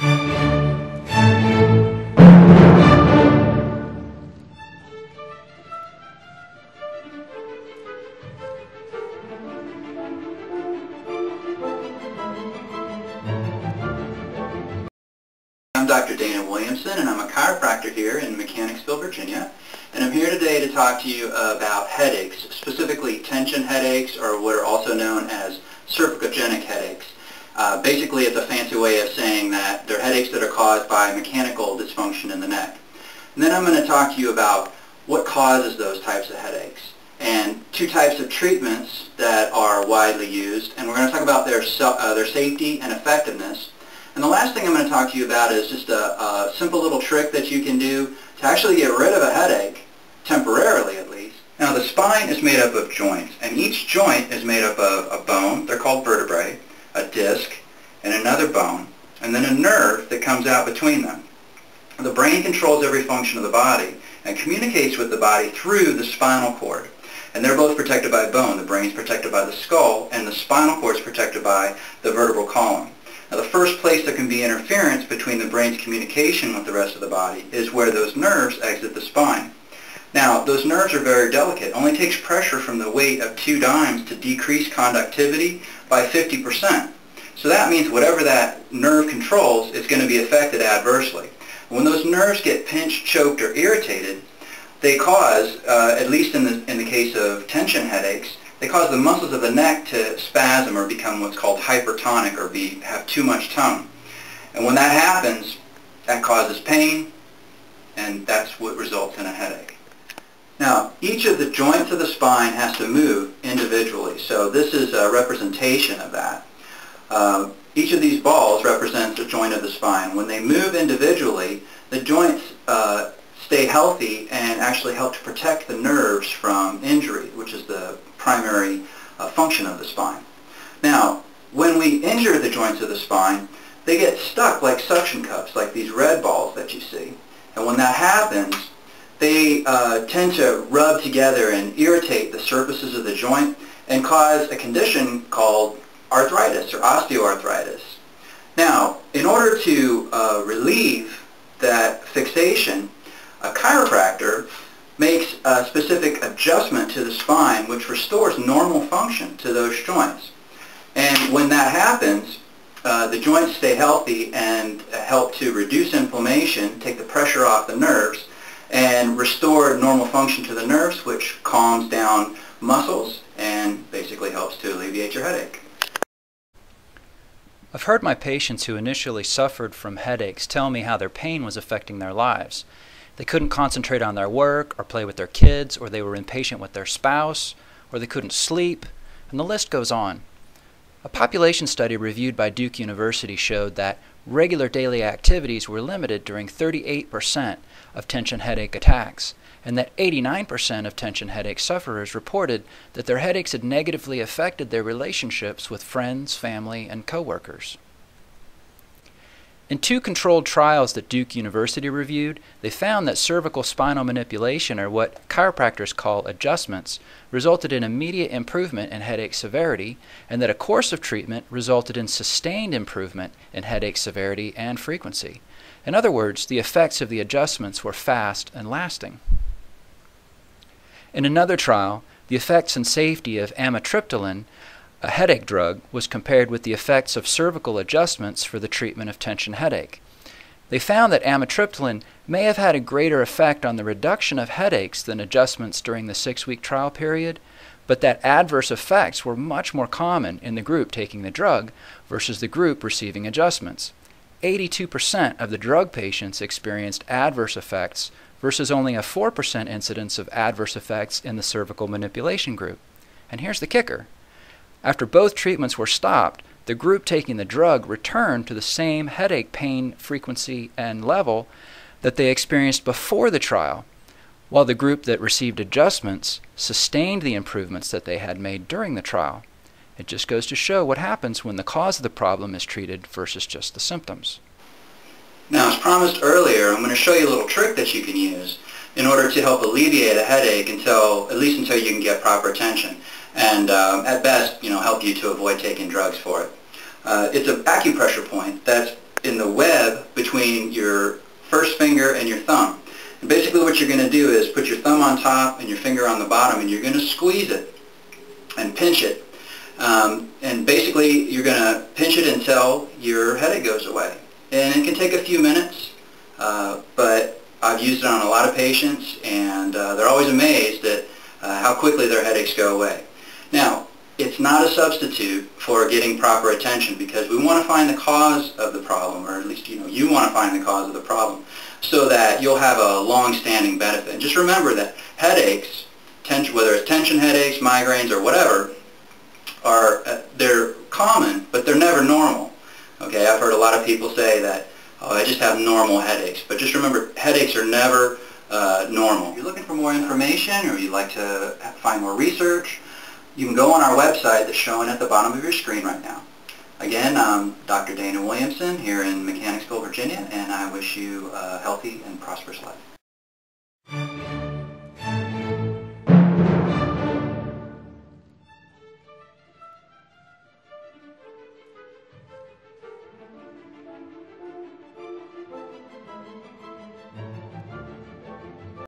I'm Dr. Dana Williamson, and I'm a chiropractor here in Mechanicsville, Virginia. And I'm here today to talk to you about headaches, specifically tension headaches, or what are also known as cervicogenic headaches. Basically, it's a fancy way of saying that they're headaches that are caused by mechanical dysfunction in the neck. And then I'm going to talk to you about what causes those types of headaches, and two types of treatments that are widely used, and we're going to talk about their safety and effectiveness. And the last thing I'm going to talk to you about is just a simple little trick that you can do to actually get rid of a headache, temporarily at least. Now, the spine is made up of joints, and each joint is made up of a bone, they're called vertebrae, a disc, and another bone, and then a nerve that comes out between them. The brain controls every function of the body and communicates with the body through the spinal cord. And they're both protected by bone. The brain is protected by the skull, and the spinal cord is protected by the vertebral column. Now, the first place there can be interference between the brain's communication with the rest of the body is where those nerves exit the spine. Now, those nerves are very delicate. It only takes pressure from the weight of 2 dimes to decrease conductivity by 50%. So that means whatever that nerve controls is going to be affected adversely. When those nerves get pinched, choked, or irritated, they cause, at least in the case of tension headaches, they cause the muscles of the neck to spasm or become what's called hypertonic, or have too much tone. And when that happens, that causes pain, and that's what results in a headache. Now, each of the joints of the spine has to move individually, so this is a representation of that. Each of these balls represents a joint of the spine. When they move individually, the joints stay healthy and actually help to protect the nerves from injury, which is the primary function of the spine. Now, when we injure the joints of the spine, they get stuck like suction cups, like these red balls that you see. And when that happens, they tend to rub together and irritate the surfaces of the joint and cause a condition called arthritis or osteoarthritis. Now, in order to relieve that fixation, a chiropractor makes a specific adjustment to the spine which restores normal function to those joints. And when that happens, the joints stay healthy and help to reduce inflammation, take the pressure off the nerves, and restore normal function to the nerves, which calms down muscles and basically helps to alleviate your headache. I've heard my patients who initially suffered from headaches tell me how their pain was affecting their lives. They couldn't concentrate on their work or play with their kids, or they were impatient with their spouse, or they couldn't sleep, and the list goes on. A population study reviewed by Duke University showed that regular daily activities were limited during 38% of tension headache attacks, and that 89% of tension headache sufferers reported that their headaches had negatively affected their relationships with friends, family, and coworkers. In 2 controlled trials that Duke University reviewed, they found that cervical spinal manipulation, or what chiropractors call adjustments, resulted in immediate improvement in headache severity, and that a course of treatment resulted in sustained improvement in headache severity and frequency. In other words, the effects of the adjustments were fast and lasting. In another trial, the effects and safety of amitriptyline, a headache drug, was compared with the effects of cervical adjustments for the treatment of tension headache. They found that amitriptyline may have had a greater effect on the reduction of headaches than adjustments during the 6-week trial period, but that adverse effects were much more common in the group taking the drug versus the group receiving adjustments. 82% of the drug patients experienced adverse effects versus only a 4% incidence of adverse effects in the cervical manipulation group. And here's the kicker. After both treatments were stopped, the group taking the drug returned to the same headache pain frequency and level that they experienced before the trial, while the group that received adjustments sustained the improvements that they had made during the trial. It just goes to show what happens when the cause of the problem is treated versus just the symptoms. Now, as promised earlier, I'm going to show you a little trick that you can use in order to help alleviate a headache at least until you can get proper attention, and at best, help you to avoid taking drugs for it. It's an acupressure point that's in the web between your first finger and your thumb. And basically what you're going to do is put your thumb on top and your finger on the bottom, and you're going to squeeze it and pinch it. And basically you're going to pinch it until your headache goes away. And it can take a few minutes, but I've used it on a lot of patients, and they're always amazed at how quickly their headaches go away. Now, it's not a substitute for getting proper attention, because we want to find the cause of the problem, or at least you want to find the cause of the problem, so that you'll have a long-standing benefit. And just remember that headaches, whether it's tension headaches, migraines, or whatever, they're common, but they're never normal. Okay, I've heard a lot of people say that, oh, I just have normal headaches. But just remember, headaches are never normal. If you're looking for more information, or you'd like to find more research, you can go on our website that's shown at the bottom of your screen right now. Again, I'm Dr. Dana Williamson here in Mechanicsville, Virginia, and I wish you a healthy and prosperous life.